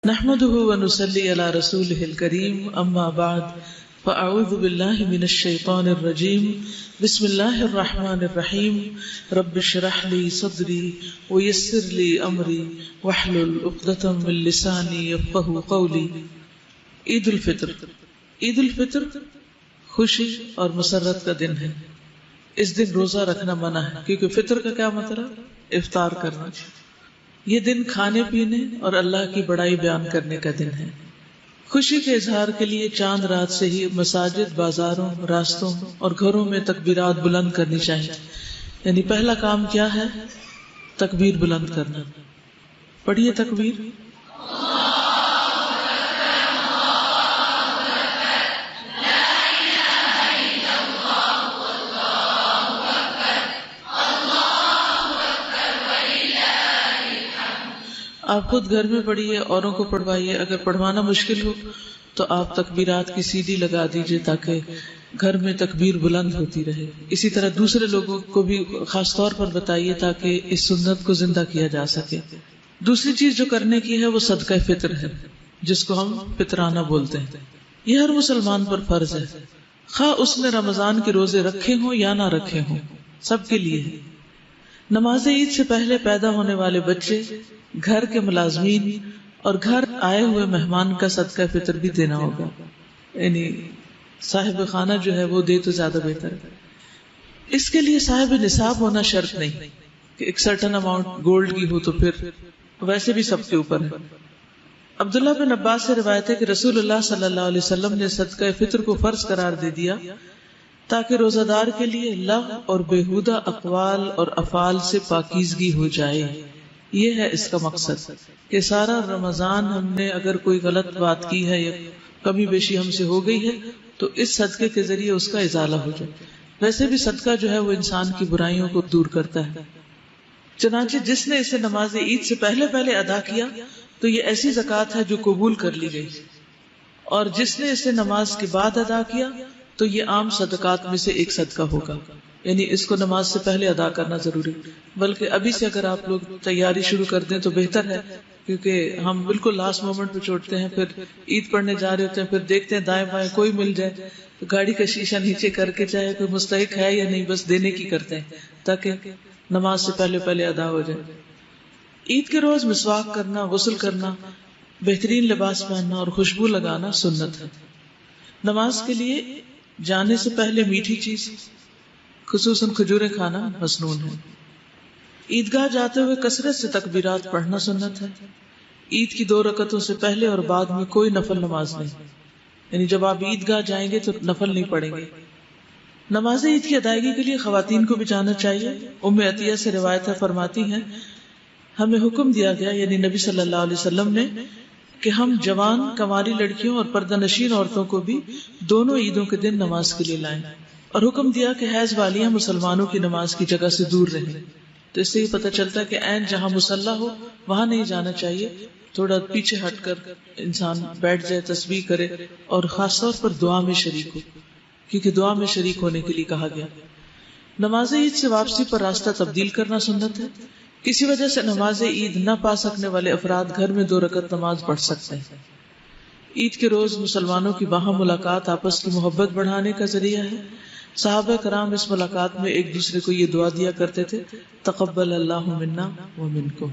نحمده ونصلي على رسوله الكريم اما بعد فاعوذ بالله من الشيطان الرجيم بسم الله الرحمن الرحيم رب اشرح لي صدري ويسر لي امري واحلل عقدة من لساني يفقهوا قولي۔ عید الفطر، عید الفطر خوشی اور مسرت کا دن ہے۔ اس دن روزہ رکھنا منع ہے، کیونکہ فطر کا کیا مطلب؟ افطار کرنا۔ یہ دن کھانے پینے اور اللہ کی بڑائی بیان کرنے کا دن ہے۔ خوشی کے اظہار کے لیے چاند رات سے ہی مساجد، بازاروں، راستوں اور گھروں میں تکبیرات بلند کرنی چاہیے۔ یعنی پہلا کام کیا ہے؟ تکبیر بلند کرنا۔ پڑھیے تکبیر۔ آپ خود گھر میں پڑھیے، اوروں کو پڑھوائیے۔ اگر پڑھوانا مشکل ہو تو آپ تکبیرات کی CD لگا دیجیے تاکہ گھر میں تکبیر بلند ہوتی رہے۔ اسی طرح دوسرے لوگوں کو بھی خاص طور پر بتائیے تاکہ اس سنت کو زندہ کیا جا سکے۔ دوسری چیز جو کرنے کی ہے وہ صدقہ فطر ہے، جس کو ہم فطرانہ بولتے ہیں۔ یہ ہر مسلمان پر فرض ہے، خواہ اس نے رمضان کے روزے رکھے ہوں یا نہ رکھے ہوں، سب کے لیے ہے۔ نماز عید سے پہلے پیدا ہونے والے بچے، گھر کے ملازمین اور گھر آئے ہوئے مہمان کا صدقہ فطر بھی دینا ہوگا۔ یعنی صاحب خانہ جو ہے وہ دے تو زیادہ بہتر ہے۔ اس کے لیے صاحب نصاب ہونا شرط نہیں کہ ایک سرٹن اماؤنٹ گولڈ کی ہو، تو پھر ویسے بھی سب کے اوپر ہے۔ عبداللہ بن عباس سے روایت ہے کہ رسول اللہ صلی اللہ علیہ وسلم نے صدقہ فطر کو فرض قرار دے دیا تاکہ روزہ دار کے لیے لغو اور بیہودہ اقوال اور افعال سے پاکیزگی ہو جائے۔ یہ ہے اس کا مقصد کہ سارا رمضان ہم نے اگر کوئی غلط بات کی ہے یا کمی بیشی ہم سے ہو گئی ہے تو اس صدقے کے ذریعے اس کا ازالہ ہو جائے۔ ویسے بھی صدقہ جو ہے وہ انسان کی برائیوں کو دور کرتا ہے۔ چنانچہ جس نے اسے نماز عید سے پہلے ادا کیا تو یہ ایسی زکوٰۃ ہے جو قبول کر لی گئی، اور جس نے اسے نماز کے بعد ادا کیا تو یہ عام صدقات میں سے ایک صدقہ ہوگا۔ یعنی اس کو نماز سے پہلے ادا کرنا ضروری، بلکہ ابھی سے اگر آپ لوگ تیاری شروع کر دیں تو بہتر ہے، کیونکہ ہم بالکل لاسٹ مومنٹ پہ چھوڑتے ہیں، پھر عید پڑھنے جا رہے ہوتے ہیں، پھر دیکھتے ہیں دائیں بائیں کوئی مل جائے تو گاڑی کا شیشہ نیچے کر کے چاہے کوئی مستحق ہے یا نہیں بس دینے کی کرتے ہیں تاکہ نماز سے پہلے ادا ہو جائے۔ عید کے روز مسواک کرنا، غسل کرنا، بہترین لباس پہننا اور خوشبو لگانا سنت ہے۔ نماز کے لیے جانے سے پہلے میٹھی چیز خصوصاً کھجوریں کھانا مسنون ہے۔ عیدگاہ جاتے ہوئے کثرت سے تکبیرات پڑھنا سنت ہے۔ عید کی 2 رکعتوں سے پہلے اور بعد میں کوئی نفل نماز نہیں، یعنی جب آپ عیدگاہ جائیں گے تو نفل نہیں پڑھیں گے۔ نماز عید کی ادائیگی کے لیے خواتین کو بھی جانا چاہیے۔ ام عطیہ سے روایت ہے، فرماتی ہیں ہمیں حکم دیا گیا، یعنی نبی صلی اللہ علیہ وسلم نے، کہ ہم جوان کنواری لڑکیوں اور پردہ نشین عورتوں کو بھی دونوں عیدوں کے دن نماز کے لیے لائیں، اور حکم دیا کہ حیض والیاں مسلمانوں کی نماز کی جگہ سے دور رہیں۔ تو اس سے یہ پتہ چلتا ہے کہ عین جہاں مصلی ہو وہاں نہیں جانا چاہیے، تھوڑا پیچھے ہٹ کر انسان بیٹھ جائے، تسبیح کرے اور خاص طور پر دعا میں شریک ہو، کیونکہ دعا میں شریک ہونے کے لیے کہا گیا۔ نماز عید سے واپسی پر راستہ تبدیل کرنا سنت ہے۔ کسی وجہ سے نماز عید نہ پا سکنے والے افراد گھر میں 2 رکعت نماز پڑھ سکتے ہیں۔ عید کے روز مسلمانوں کی باہم ملاقات آپس کی محبت بڑھانے کا ذریعہ ہے۔ صحابہ کرام اس ملاقات میں ایک دوسرے کو یہ دعا دیا کرتے تھے، تقبل اللہ منا و منکم۔